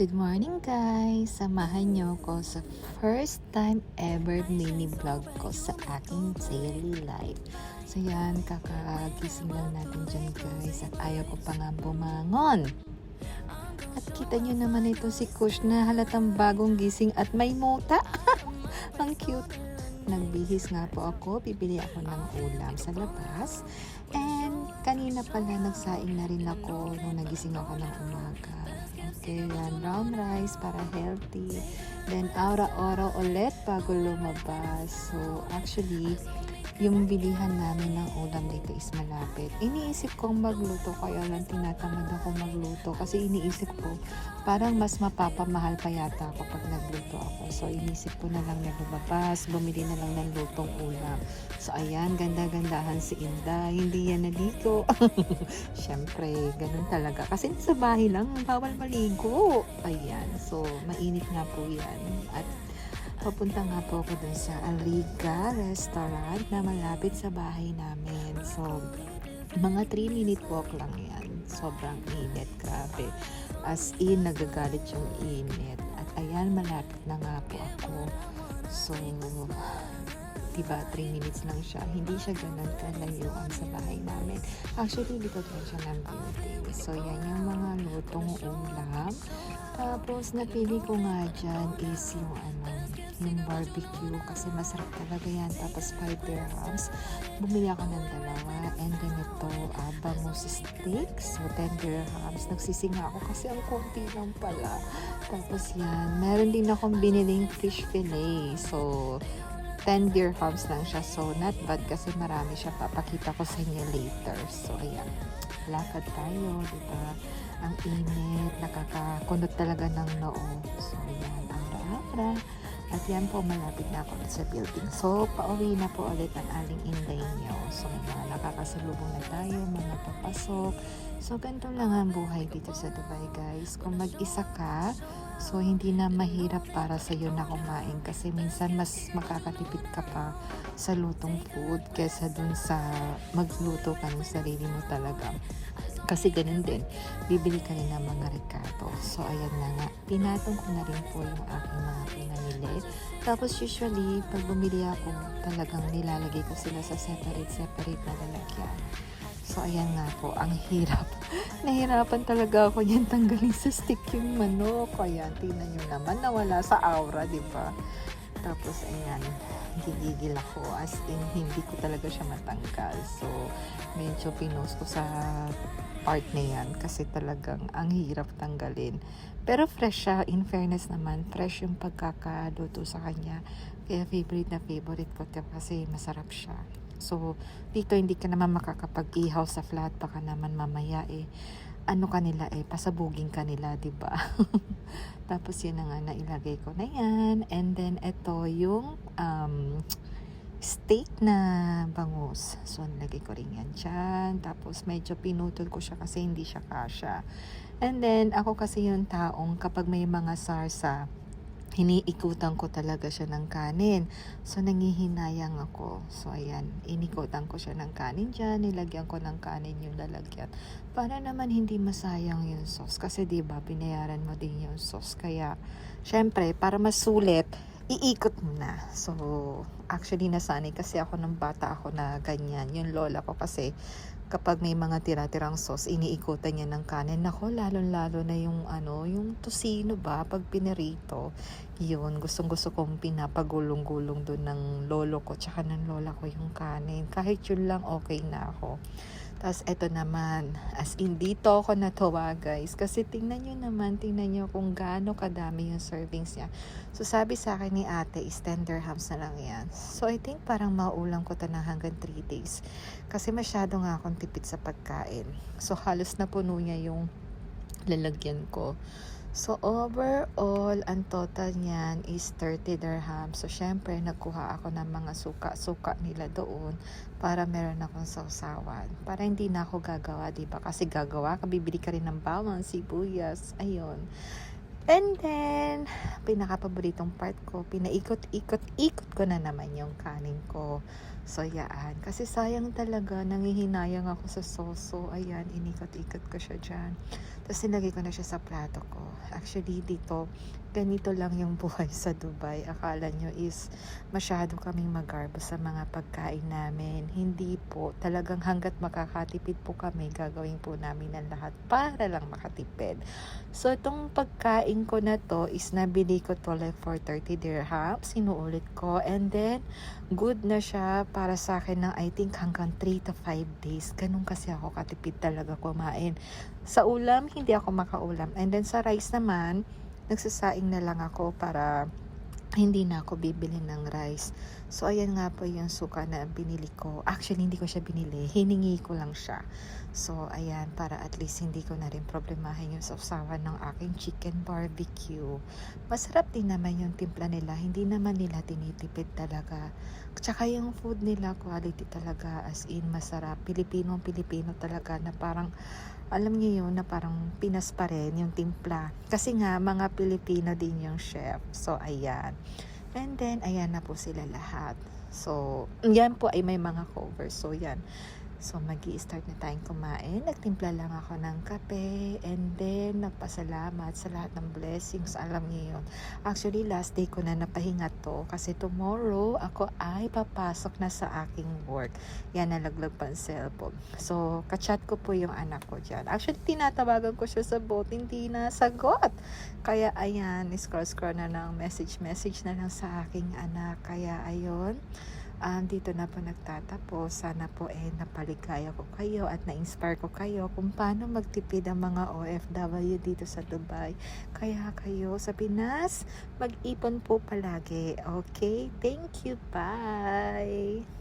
Good morning guys! Samahan niyo ko sa first time ever mini vlog ko sa aking daily life. So yan, kakagising lang natin dyan guys at ayaw ko pa nga bumangon. At kita nyo naman ito si Kush na halatang bagong gising at may muta. Ang cute! Nagbihis nga po ako, bibili ako ng ulam sa labas. And kanina pala nagsaing na rin ako nung nagising ako ng umaga. Okay, yan, brown rice para healthy. Then, aura-ora ulit bago lumabas. So, actually, yung bilihan namin ng ulam dito is malapit. Iniisip kong magluto, kaya lang tinatamad ako magluto. Kasi iniisip ko, parang mas mapapamahal pa yata ako pag nagluto ako. So, iniisip ko na lang na lumabas, bumili na lang ng lutong ulam. So, ayan, ganda-gandahan si Inda. Hindi yan naligo. Siyempre, ganun talaga. Kasi sa bahay lang, bawal maligo. Ayan, so, mainit nga po yan. At papunta nga po ako dun sa Aliga Restaurant na malapit sa bahay namin. So, mga 3-minute walk lang yan. Sobrang init, grabe. As in, nagagalit yung init. At ayan, malapit na nga po ako. So, diba, 3 minutes lang siya. Hindi siya ganun kalayuan sa bahay namin. Actually, dito tayo siya ng building. So, yan yung mga lutong ulam. Tapos, napili ko nga dyan is yung yung barbecue kasi masarap talaga yan. Tapos 5 dirhams. Bumili ako ng dalawa. And then ito, bangus steak. So 10 dirhams. Nagsisinga ako kasi ang konti lang pala. Tapos yan. Meron din akong biniling fish fillet. So 10 dirhams lang siya. So not bad kasi marami siya. Papakita ko sa inyo later. So ayan. Lakad tayo. Diba? Ang init. Nakakakunot talaga ng noo. So ayan. Ara-ara. At yan po, malapit na ako sa building. So, pauwi na po ulit ang aling Inday niyo. So, mga nakakasalubong na tayo, mga papasok. So, ganito lang ang buhay dito sa Dubai, guys. Kung mag-isa ka, so hindi na mahirap para sa iyo na kumain. Kasi minsan mas makakatipid ka pa sa lutong food kesa dun sa magluto ka ng sarili mo talaga. Kasi ganun din, bibili ka rin ng mga rekado. So, ayan na nga. Pinatong ko na rin po yung aking mga pinamili. Tapos, usually, pag bumili ako, talagang nilalagay ko sila sa separate na lalagyan. So, ayan nga po, ang hirap. Nahirapan talaga ako yan tanggalin sa stick yung manok. Ayan, tingnan nyo naman, nawala sa aura, di ba? Tapos, ayan, gigigil ako. As in, hindi ko talaga siya matanggal. So, medyo pinost ko sa part na yan kasi talagang ang hirap tanggalin. Pero fresh siya, in fairness naman, fresh yung pagkakaluto sa kanya. Kaya favorite ko ito kasi masarap siya. So, dito hindi ka naman makakapag-ihaw sa flat, baka naman mamaya ano kanila pasabugin kanila, diba? Tapos yun na nga, nailagay ko na yan. And then, ito yung steak na bangus. So, nilagay ko rin yan dyan. Tapos, medyo pinutol ko siya kasi hindi siya kasya. And then, ako kasi yung taong kapag may mga sarsa, iniikutan ko talaga siya ng kanin. So, nangihinayang ako. So, ayan, inikutan ko siya ng kanin dyan. Nilagyan ko ng kanin yung lalagyan. Para naman hindi masayang yung sauce. Kasi, diba, binayaran mo din yung sauce. Kaya, syempre, para masulit, iikot mo na. So, actually, nasanay kasi ako ng bata ako na ganyan. Yung lola ko kasi, kapag may mga tira-tirang sauce, iniikutan niya ng kanin. Nako, lalo-lalo na yung yung tocino ba, pag pinirito, yun, gustong-gusto kong pinapagulong-gulong doon ng lolo ko, tsaka ng lola ko yung kanin. Kahit yun lang, okay na ako. Tapos, eto naman, as in, dito ako natuwa, guys. Kasi tingnan nyo kung gaano kadami yung servings niya. So, sabi sa akin ni ate, is 10 dirhams na lang yan. So, I think parang maulang ko na hanggang 3 days. Kasi masyado nga akong tipid sa pagkain. So, halos na puno niya yung lalagyan ko. So, overall, ang total niyan is 30 dirhams. So, syempre, nagkuha ako ng mga suka nila doon para meron akong sausawan. Para hindi na ako gagawa, diba? Kasi gagawa ka, bibili ka rin ng bawang, sibuyas, ayun. And then, pinaka-paboritong part ko, pinaikot-ikot-ikot ko na naman yung kanin ko. So, yan. Kasi sayang talaga, nangihinayang ako sa soso. Ayan, inikot-ikot ko siya dyan. Tapos, nilagay ko na siya sa plato ko. Actually, dito, ganito lang yung buhay sa Dubai. Akala nyo is masyado kaming magarbo sa mga pagkain namin. Hindi po. Talagang hanggat makakatipid po kami, gagawin po namin ang lahat para lang makatipid. So, itong pagkain ko na to is nabili ko to like for 30 dirhams. Sinuulit ko. And then, good na siya para sa akin ng I think hanggang 3 to 5 days. Ganun kasi ako katipid talaga kumain. Sa ulam, hindi ako makaulam. And then sa rice naman, nagsasaing na lang ako para hindi na ako bibili ng rice. So, ayan nga po yung suka na binili ko. Actually, hindi ko siya binili. Hiningi ko lang siya. So, ayan, para at least hindi ko na rin problemahin yung sausawan ng aking chicken barbecue. Masarap din naman yung timpla nila. Hindi naman nila tinitipid talaga. Tsaka yung food nila, quality talaga. As in, masarap. Pilipino talaga na parang alam niyo yun na parang Pinas pa rin yung timpla. Kasi nga, mga Pilipino din yung chef. So, ayan. And then, ayan na po sila lahat. So, yan po ay may mga cover. So, yan. So, mag-i-start na tayong kumain. Nagtimpla lang ako ng kape. And then, nagpasalamat sa lahat ng blessings. Alam niyo yun. Actually, last day ko na napahinga to. Kasi tomorrow, ako ay papasok na sa aking work. Yan, nalaglag pa ang cellphone. So, kachat ko po yung anak ko dyan. Actually, tinatawagan ko siya sa bot. Hindi na sagot. Kaya, ayan, scroll na ng message na lang sa aking anak. Kaya, ayun. Dito na po nagtatapos. Sana po napaligaya ko kayo at na-inspire ko kayo kung paano magtipid ang mga OFW dito sa Dubai. Kaya kayo sa Pinas, mag-ipon po palagi. Okay? Thank you. Bye!